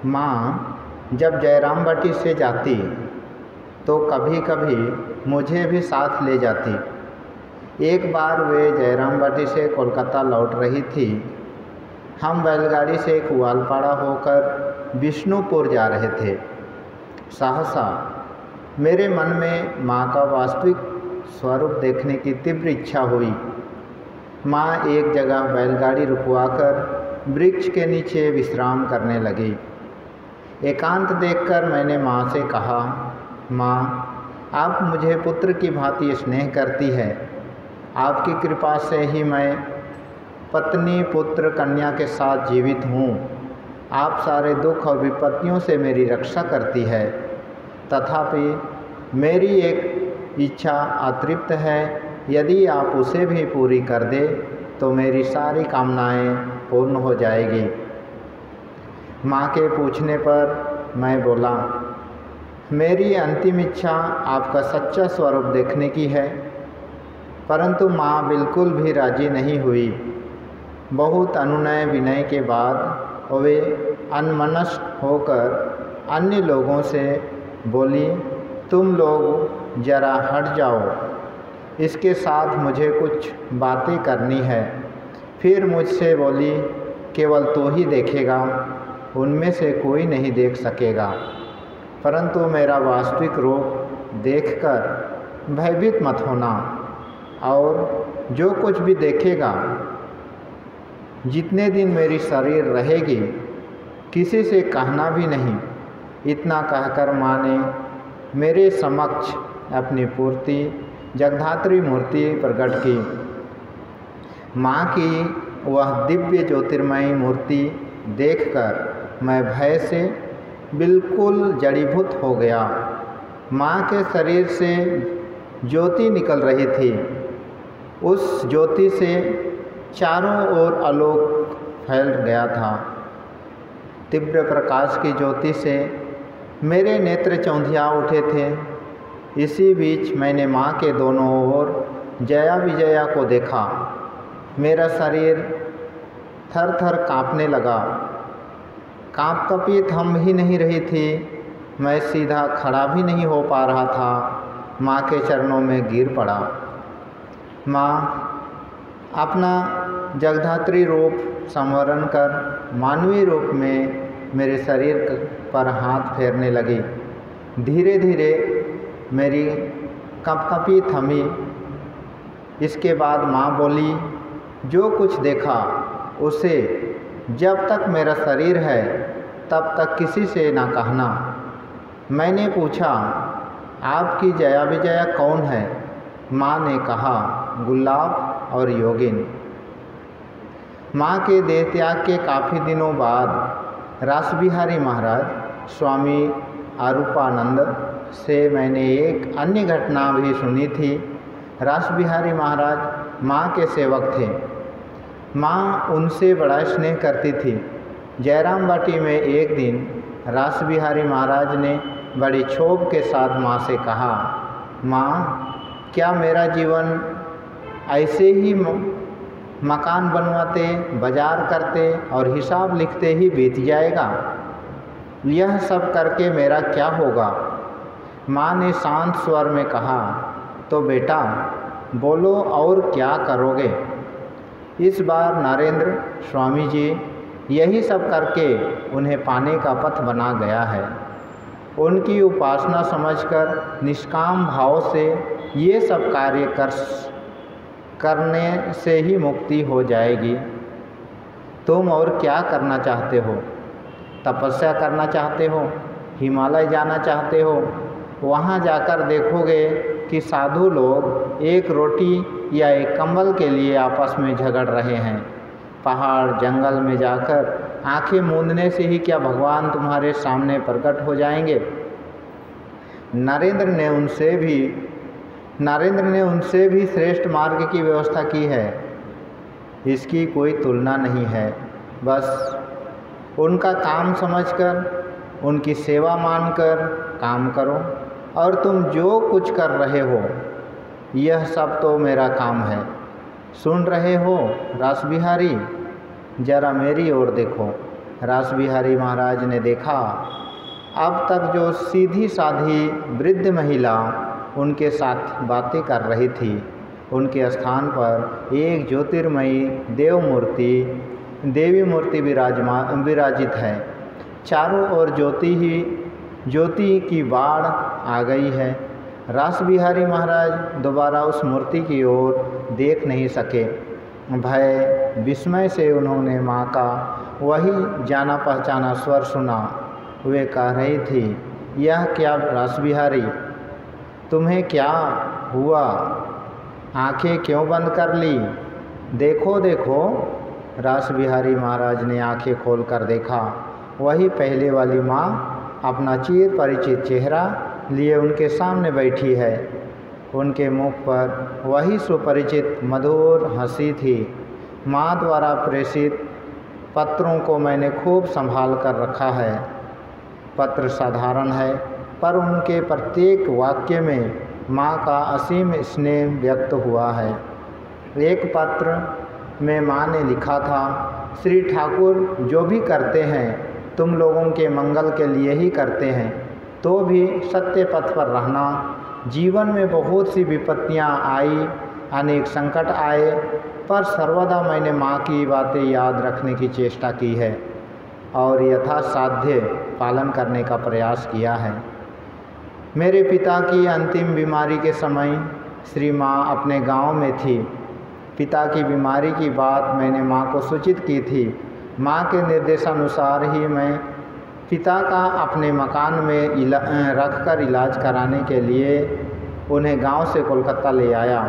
माँ जब जयराम बाटी से जाती तो कभी कभी मुझे भी साथ ले जाती। एक बार वे जयराम बाटी से कोलकाता लौट रही थी। हम बैलगाड़ी से कुआलपाड़ा होकर विष्णुपुर जा रहे थे। सहसा मेरे मन में माँ का वास्तविक स्वरूप देखने की तीव्र इच्छा हुई। माँ एक जगह बैलगाड़ी रुकवाकर वृक्ष के नीचे विश्राम करने लगी। एकांत देखकर मैंने माँ से कहा, माँ आप मुझे पुत्र की भांति स्नेह करती है। आपकी कृपा से ही मैं पत्नी पुत्र कन्या के साथ जीवित हूँ। आप सारे दुख और विपत्तियों से मेरी रक्षा करती है। तथापि मेरी एक इच्छा अतृप्त है। यदि आप उसे भी पूरी कर दे तो मेरी सारी कामनाएं पूर्ण हो जाएगी। माँ के पूछने पर मैं बोला, मेरी अंतिम इच्छा आपका सच्चा स्वरूप देखने की है। परंतु माँ बिल्कुल भी राजी नहीं हुई। बहुत अनुनय विनय के बाद वे अन्मनस्क होकर अन्य लोगों से बोली, तुम लोग जरा हट जाओ, इसके साथ मुझे कुछ बातें करनी है। फिर मुझसे बोली, केवल तू ही देखेगा, उनमें से कोई नहीं देख सकेगा। परंतु मेरा वास्तविक रूप देखकर भयभीत मत होना, और जो कुछ भी देखेगा, जितने दिन मेरी शरीर रहेगी किसी से कहना भी नहीं। इतना कहकर माँ ने मेरे समक्ष अपनी पूर्ति जगधात्री मूर्ति प्रकट की। माँ की वह दिव्य ज्योतिर्मयी मूर्ति देखकर मैं भय से बिल्कुल जड़ीभूत हो गया। माँ के शरीर से ज्योति निकल रही थी। उस ज्योति से चारों ओर आलोक फैल गया था। तीव्र प्रकाश की ज्योति से मेरे नेत्र चौंधिया उठे थे। इसी बीच मैंने माँ के दोनों ओर जया विजया को देखा। मेरा शरीर थर थर काँपने लगा। काँप कपी थम ही नहीं रही थी। मैं सीधा खड़ा भी नहीं हो पा रहा था। माँ के चरणों में गिर पड़ा। माँ अपना जगधात्री रूप संवरण कर मानवीय रूप में मेरे शरीर पर हाथ फेरने लगी। धीरे धीरे मेरी कंपकपी थमी। इसके बाद माँ बोली, जो कुछ देखा उसे जब तक मेरा शरीर है तब तक किसी से ना कहना। मैंने पूछा, आपकी जया विजया कौन है? माँ ने कहा, गुलाब और योगिन। माँ के देह त्याग के काफ़ी दिनों बाद रासबिहारी महाराज स्वामी आरूपानंद से मैंने एक अन्य घटना भी सुनी थी। रासबिहारी महाराज माँ के सेवक थे। माँ उनसे बड़ा स्नेह करती थी। जयराम बाटी में एक दिन रासबिहारी महाराज ने बड़ी क्षोभ के साथ माँ से कहा, माँ क्या मेरा जीवन ऐसे ही मकान बनवाते, बाजार करते और हिसाब लिखते ही बीत जाएगा? यह सब करके मेरा क्या होगा? माँ ने शांत स्वर में कहा, तो बेटा बोलो और क्या करोगे? इस बार नरेंद्र स्वामी जी यही सब करके उन्हें पाने का पथ बना गया है। उनकी उपासना समझकर निष्काम भाव से ये सब कार्य करने से ही मुक्ति हो जाएगी। तुम और क्या करना चाहते हो? तपस्या करना चाहते हो? हिमालय जाना चाहते हो? वहाँ जाकर देखोगे कि साधु लोग एक रोटी या एक कंबल के लिए आपस में झगड़ रहे हैं। पहाड़ जंगल में जाकर आंखें मूंदने से ही क्या भगवान तुम्हारे सामने प्रकट हो जाएंगे? नरेंद्र ने उनसे भी श्रेष्ठ मार्ग की व्यवस्था की है। इसकी कोई तुलना नहीं है। बस उनका काम समझकर, उनकी सेवा मानकर काम करो। और तुम जो कुछ कर रहे हो यह सब तो मेरा काम है। सुन रहे हो रासबिहारी? जरा मेरी ओर देखो। रासबिहारी महाराज ने देखा अब तक जो सीधी साधी वृद्ध महिला उनके साथ बातें कर रही थी, उनके स्थान पर एक ज्योतिर्मयी देवी मूर्ति विराजित है। चारों ओर ज्योति की बाढ़ आ गई है। रासबिहारी महाराज दोबारा उस मूर्ति की ओर देख नहीं सके। भय विस्मय से उन्होंने माँ का वही जाना पहचाना स्वर सुना। वे कह रही थी, यह क्या रासबिहारी, तुम्हें क्या हुआ? आंखें क्यों बंद कर ली? देखो देखो। रासबिहारी महाराज ने आंखें खोलकर देखा। वही पहले वाली माँ अपना चिर परिचित चेहरा लिए उनके सामने बैठी है। उनके मुख पर वही सुपरिचित मधुर हंसी थी। माँ द्वारा प्रेषित पत्रों को मैंने खूब संभाल कर रखा है। पत्र साधारण है, पर उनके प्रत्येक वाक्य में माँ का असीम स्नेह व्यक्त हुआ है। एक पत्र में माँ ने लिखा था, श्री ठाकुर जो भी करते हैं तुम लोगों के मंगल के लिए ही करते हैं, तो भी सत्य पथ पर रहना। जीवन में बहुत सी विपत्तियाँ आई, अनेक संकट आए, पर सर्वदा मैंने माँ की बातें याद रखने की चेष्टा की है और यथासाध्य पालन करने का प्रयास किया है। मेरे पिता की अंतिम बीमारी के समय श्री माँ अपने गांव में थी। पिता की बीमारी की बात मैंने माँ को सूचित की थी। माँ के निर्देशानुसार ही मैं पिता का अपने मकान में रखकर इलाज कराने के लिए उन्हें गांव से कोलकाता ले आया।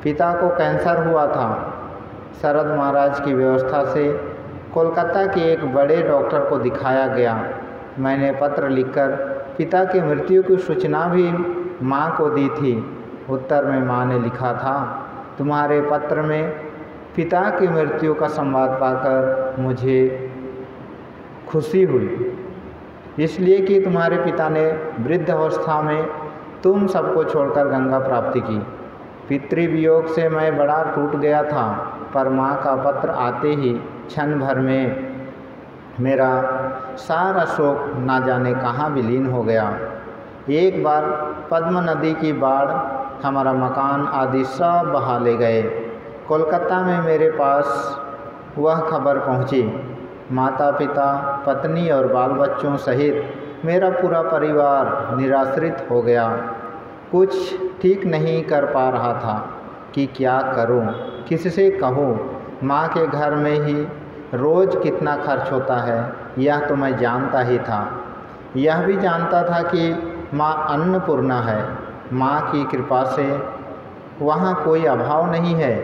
पिता को कैंसर हुआ था। शरद महाराज की व्यवस्था से कोलकाता के एक बड़े डॉक्टर को दिखाया गया। मैंने पत्र लिखकर पिता की मृत्यु की सूचना भी माँ को दी थी। उत्तर में माँ ने लिखा था, तुम्हारे पत्र में पिता की मृत्यु का संवाद पाकर मुझे खुशी हुई, इसलिए कि तुम्हारे पिता ने वृद्ध अवस्था में तुम सबको छोड़कर गंगा प्राप्ति की। पितृवियोग से मैं बड़ा टूट गया था, पर माँ का पत्र आते ही क्षण भर में मेरा सारा शोक ना जाने कहाँ विलीन हो गया। एक बार पद्म नदी की बाढ़ हमारा मकान आदि सब बहा ले गए। कोलकाता में मेरे पास वह खबर पहुँची। माता पिता, पत्नी और बाल बच्चों सहित मेरा पूरा परिवार निराश्रित हो गया। कुछ ठीक नहीं कर पा रहा था कि क्या करूं, किससे कहूं। माँ के घर में ही रोज़ कितना खर्च होता है यह तो मैं जानता ही था। यह भी जानता था कि माँ अन्नपूर्णा है। माँ की कृपा से वहाँ कोई अभाव नहीं है,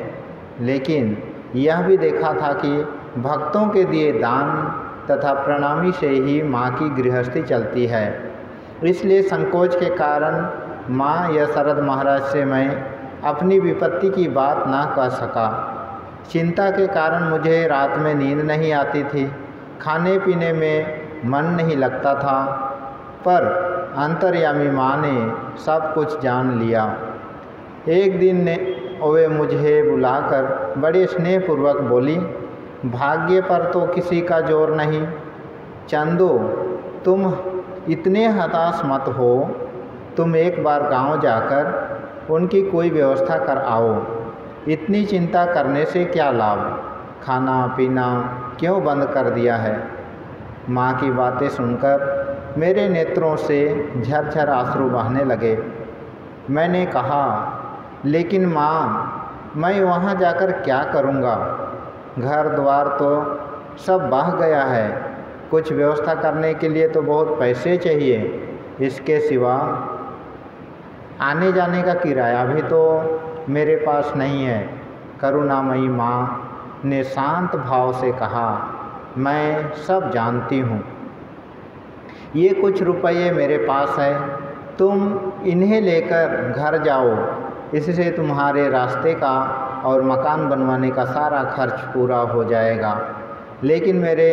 लेकिन यह भी देखा था कि भक्तों के दिए दान तथा प्रणामी से ही माँ की गृहस्थी चलती है। इसलिए संकोच के कारण माँ या शरद महाराज से मैं अपनी विपत्ति की बात ना कह सका। चिंता के कारण मुझे रात में नींद नहीं आती थी, खाने पीने में मन नहीं लगता था, पर अंतर्यामी माँ ने सब कुछ जान लिया। एक दिन वे मुझे बुलाकर बड़े स्नेहपूर्वक बोली, भाग्य पर तो किसी का जोर नहीं। चंदू, तुम इतने हताश मत हो। तुम एक बार गांव जाकर उनकी कोई व्यवस्था कर आओ। इतनी चिंता करने से क्या लाभ? खाना पीना क्यों बंद कर दिया है? माँ की बातें सुनकर मेरे नेत्रों से झरझर आंसू बहने लगे। मैंने कहा, लेकिन माँ, मैं वहाँ जाकर क्या करूँगा? घर द्वार तो सब बह गया है। कुछ व्यवस्था करने के लिए तो बहुत पैसे चाहिए। इसके सिवा आने जाने का किराया भी तो मेरे पास नहीं है। करुणामयी माँ ने शांत भाव से कहा, मैं सब जानती हूँ। ये कुछ रुपये मेरे पास है, तुम इन्हें लेकर घर जाओ। इससे तुम्हारे रास्ते का और मकान बनवाने का सारा खर्च पूरा हो जाएगा। लेकिन मेरे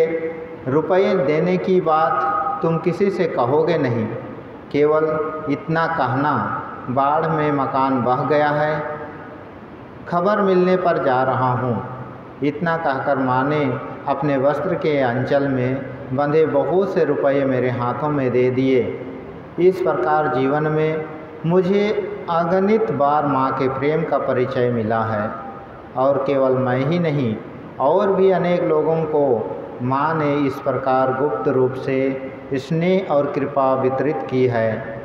रुपये देने की बात तुम किसी से कहोगे नहीं। केवल इतना कहना, बाढ़ में मकान बह गया है, खबर मिलने पर जा रहा हूँ। इतना कहकर माँ ने अपने वस्त्र के अंचल में बंधे बहुत से रुपये मेरे हाथों में दे दिए। इस प्रकार जीवन में मुझे अगणित बार माँ के प्रेम का परिचय मिला है और केवल मैं ही नहीं और भी अनेक लोगों को माँ ने इस प्रकार गुप्त रूप से स्नेह और कृपा वितरित की है,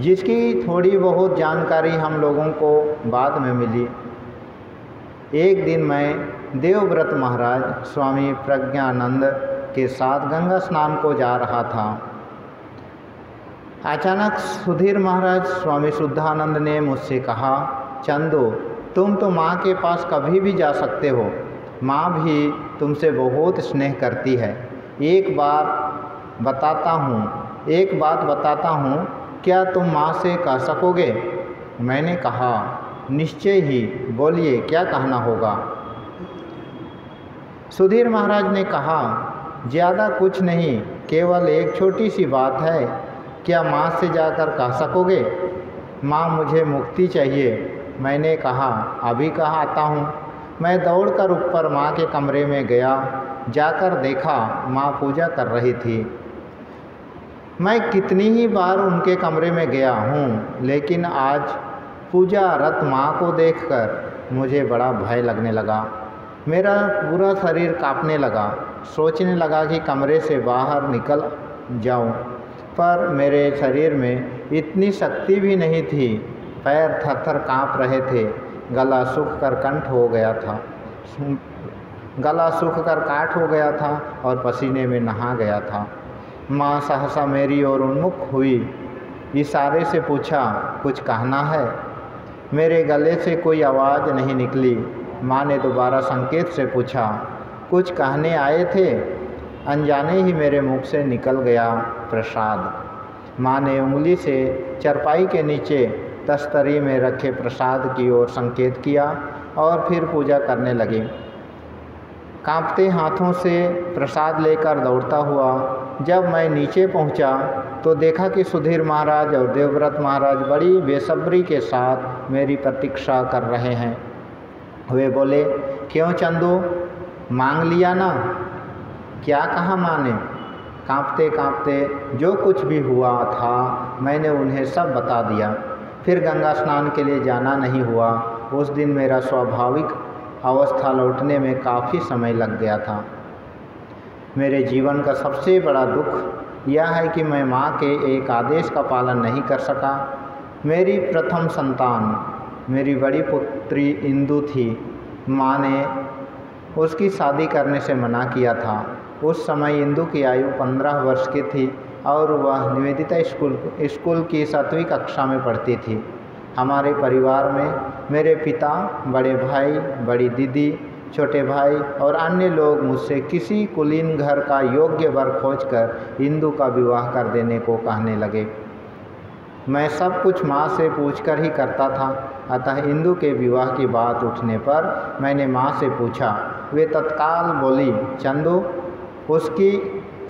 जिसकी थोड़ी बहुत जानकारी हम लोगों को बाद में मिली। एक दिन मैं देवव्रत महाराज स्वामी प्रज्ञानंद के साथ गंगा स्नान को जा रहा था। अचानक सुधीर महाराज स्वामी शुद्धानंद ने मुझसे कहा, चंदू, तुम तो माँ के पास कभी भी जा सकते हो, माँ भी तुमसे बहुत स्नेह करती है। एक बात बताता हूँ, क्या तुम माँ से कह सकोगे? मैंने कहा, निश्चय ही, बोलिए क्या कहना होगा। सुधीर महाराज ने कहा, ज़्यादा कुछ नहीं, केवल एक छोटी सी बात है, क्या माँ से जाकर कह सकोगे, माँ मुझे मुक्ति चाहिए। मैंने कहा, अभी कहाँ आता हूँ। मैं दौड़कर ऊपर माँ के कमरे में गया। जाकर देखा माँ पूजा कर रही थी। मैं कितनी ही बार उनके कमरे में गया हूँ, लेकिन आज पूजा रत माँ को देखकर मुझे बड़ा भय लगने लगा। मेरा पूरा शरीर कांपने लगा। सोचने लगा कि कमरे से बाहर निकल जाऊँ, पर मेरे शरीर में इतनी शक्ति भी नहीं थी। पैर थर-थर काँप रहे थे। गला सूख कर काठ हो गया था और पसीने में नहा गया था। माँ सहसा मेरी ओर उन्मुख हुई। इशारे से पूछा, कुछ कहना है? मेरे गले से कोई आवाज़ नहीं निकली। माँ ने दोबारा संकेत से पूछा, कुछ कहने आए थे? अनजाने ही मेरे मुख से निकल गया, प्रसाद। माँ ने उंगली से चरपाई के नीचे तस्तरी में रखे प्रसाद की ओर संकेत किया और फिर पूजा करने लगी। कांपते हाथों से प्रसाद लेकर दौड़ता हुआ जब मैं नीचे पहुंचा तो देखा कि सुधीर महाराज और देवव्रत महाराज बड़ी बेसब्री के साथ मेरी प्रतीक्षा कर रहे हैं। वे बोले, क्यों चंदू, मांग लिया ना? क्या कहा माँ ने? कांपते कांपते जो कुछ भी हुआ था मैंने उन्हें सब बता दिया। फिर गंगा स्नान के लिए जाना नहीं हुआ। उस दिन मेरा स्वाभाविक अवस्था लौटने में काफ़ी समय लग गया था। मेरे जीवन का सबसे बड़ा दुख यह है कि मैं माँ के एक आदेश का पालन नहीं कर सका। मेरी प्रथम संतान मेरी बड़ी पुत्री इंदु थी। माँ ने उसकी शादी करने से मना किया था। उस समय इंदु की आयु 15 वर्ष की थी और वह निवेदिता स्कूल की 7वीं कक्षा में पढ़ती थी। हमारे परिवार में मेरे पिता, बड़े भाई, बड़ी दीदी, छोटे भाई और अन्य लोग मुझसे किसी कुलीन घर का योग्य वर खोजकर इंदु का विवाह कर देने को कहने लगे। मैं सब कुछ माँ से पूछकर ही करता था। अतः इंदु के विवाह की बात उठने पर मैंने माँ से पूछा। वे तत्काल बोली, चंदू, उसकी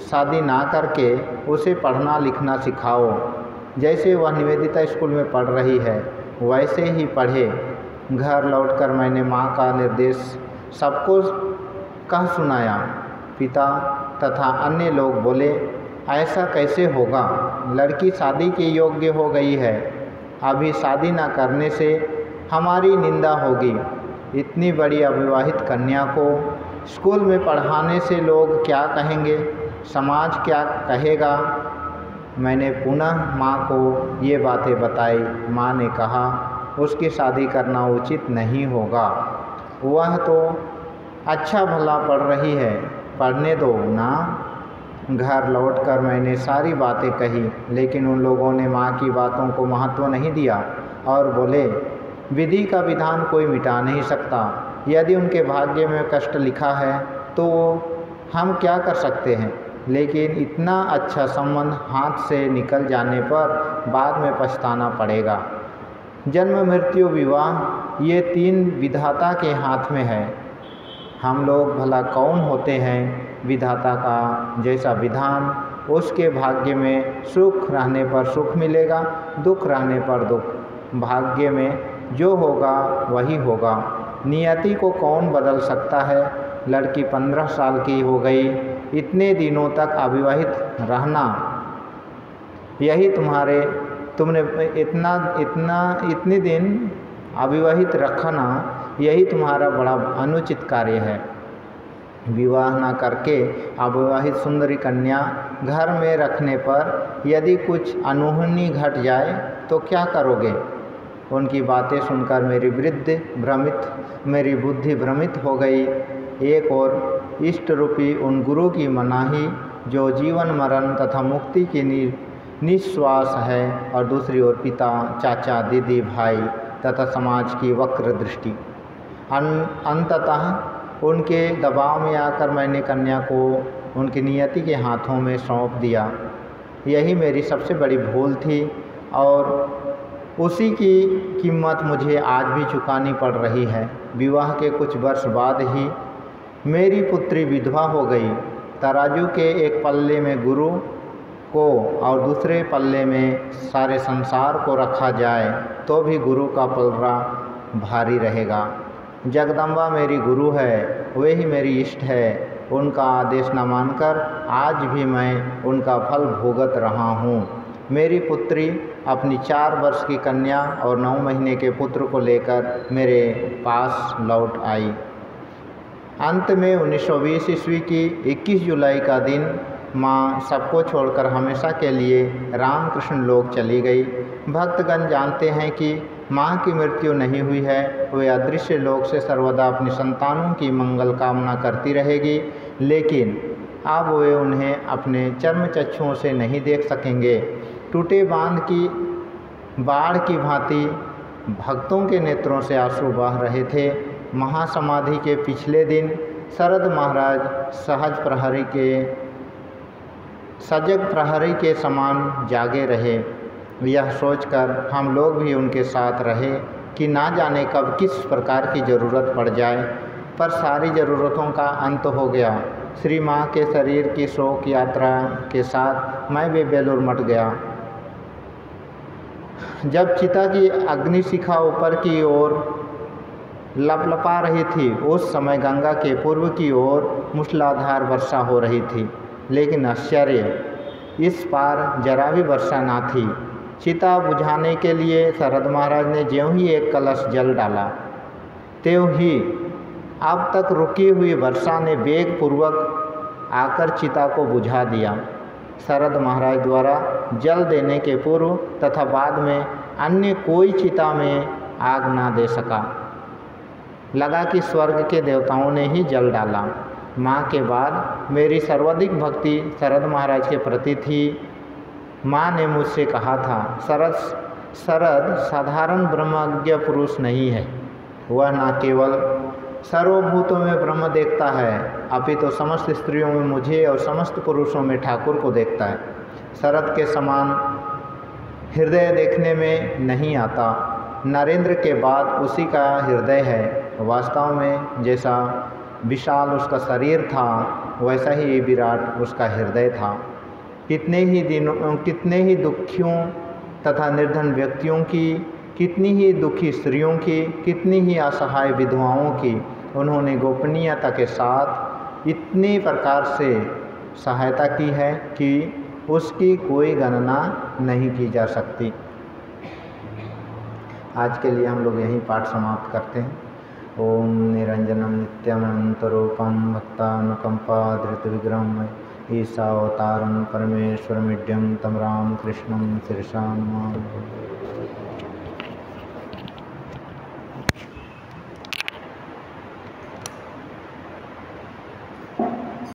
शादी ना करके उसे पढ़ना लिखना सिखाओ। जैसे वह निवेदिता स्कूल में पढ़ रही है वैसे ही पढ़े। घर लौटकर मैंने माँ का निर्देश सबको कह सुनाया। पिता तथा अन्य लोग बोले, ऐसा कैसे होगा? लड़की शादी के योग्य हो गई है, अभी शादी न करने से हमारी निंदा होगी। इतनी बड़ी अविवाहित कन्या को स्कूल में पढ़ाने से लोग क्या कहेंगे, समाज क्या कहेगा? मैंने पुनः माँ को ये बातें बताई। माँ ने कहा, उसकी शादी करना उचित नहीं होगा, वह तो अच्छा भला पढ़ रही है, पढ़ने दो ना। घर लौटकर मैंने सारी बातें कही, लेकिन उन लोगों ने माँ की बातों को महत्व नहीं दिया और बोले, विधि का विधान कोई मिटा नहीं सकता। यदि उनके भाग्य में कष्ट लिखा है तो हम क्या कर सकते हैं। लेकिन इतना अच्छा संबंध हाथ से निकल जाने पर बाद में पछताना पड़ेगा। जन्म, मृत्यु, विवाह ये 3 विधाता के हाथ में है। हम लोग भला कौन होते हैं? विधाता का जैसा विधान, उसके भाग्य में सुख रहने पर सुख मिलेगा, दुख रहने पर दुख। भाग्य में जो होगा वही होगा। नियति को कौन बदल सकता है? लड़की 15 साल की हो गई। इतने दिनों तक अविवाहित रहना, यही तुमने इतने दिन अविवाहित रखना, यही तुम्हारा बड़ा अनुचित कार्य है। विवाह न करके अविवाहित सुंदरी कन्या घर में रखने पर यदि कुछ अनहोनी घट जाए तो क्या करोगे? उनकी बातें सुनकर मेरी बुद्धि भ्रमित हो गई। एक और इष्ट रूपी उन गुरु की मनाही जो जीवन मरण तथा मुक्ति की निश्वास है, और दूसरी ओर पिता, चाचा, दीदी, भाई तथा समाज की वक्र दृष्टि। अंततः उनके दबाव में आकर मैंने कन्या को उनकी नियति के हाथों में सौंप दिया। यही मेरी सबसे बड़ी भूल थी और उसी की कीमत मुझे आज भी चुकानी पड़ रही है। विवाह के कुछ वर्ष बाद ही मेरी पुत्री विधवा हो गई। तराजू के एक पल्ले में गुरु को और दूसरे पल्ले में सारे संसार को रखा जाए तो भी गुरु का पलड़ा भारी रहेगा। जगदम्बा मेरी गुरु है, वे ही मेरी इष्ट है। उनका आदेश न मानकर आज भी मैं उनका फल भोगत रहा हूँ। मेरी पुत्री अपनी 4 वर्ष की कन्या और 9 महीने के पुत्र को लेकर मेरे पास लौट आई। अंत में 1920 ईस्वी की 21 जुलाई का दिन माँ सबको छोड़कर हमेशा के लिए रामकृष्ण लोक चली गई। भक्तगण जानते हैं कि माँ की मृत्यु नहीं हुई है, वे अदृश्य लोक से सर्वदा अपनी संतानों की मंगल कामना करती रहेगी, लेकिन अब वे उन्हें अपने चर्म चक्षुओं से नहीं देख सकेंगे। टूटे बांध की बाढ़ की भांति भक्तों के नेत्रों से आंसू बह रहे थे। महासमाधि के पिछले दिन शरद महाराज सजग प्रहरी के समान जागे रहे। यह सोचकर हम लोग भी उनके साथ रहे कि ना जाने कब किस प्रकार की ज़रूरत पड़ जाए, पर सारी ज़रूरतों का अंत हो गया। श्री माँ के शरीर की शोक यात्रा के साथ मैं भी बेलूर मट गया। जब चिता की अग्निशिखा ऊपर की ओर लपलपा रही थी, उस समय गंगा के पूर्व की ओर मूसलाधार वर्षा हो रही थी, लेकिन आश्चर्य, इस पार जरा भी वर्षा ना थी। चिता बुझाने के लिए शरद महाराज ने ज्यों ही एक कलश जल डाला, त्यों ही अब तक रुकी हुई वर्षा ने वेग पूर्वक आकर चिता को बुझा दिया। शरद महाराज द्वारा जल देने के पूर्व तथा बाद में अन्य कोई चिता में आग ना दे सका। लगा कि स्वर्ग के देवताओं ने ही जल डाला। माँ के बाद मेरी सर्वाधिक भक्ति शरद महाराज के प्रति थी। माँ ने मुझसे कहा था, शरद साधारण ब्रह्मज्ञ पुरुष नहीं है, वह न केवल सर्वभूतों में ब्रह्म देखता है, अपितु समस्त स्त्रियों में मुझे और समस्त पुरुषों में ठाकुर को देखता है। शरद के समान हृदय देखने में नहीं आता। नरेंद्र के बाद उसी का हृदय है। वास्तव में जैसा विशाल उसका शरीर था, वैसा ही विराट उसका हृदय था। कितने ही दुखियों तथा निर्धन व्यक्तियों की, कितनी ही दुखी स्त्रियों की, कितनी ही असहाय विधवाओं की उन्होंने गोपनीयता के साथ इतनी प्रकार से सहायता की है कि उसकी कोई गणना नहीं की जा सकती। आज के लिए हम लोग यहीं पाठ समाप्त करते हैं। ओम निरंजनम नित्यमनंतरूपम भक्तानुकंपाधृतविग्रहम ईशावतारं परमेश्वरमिड्यं तं रामकृष्णं शीर्षां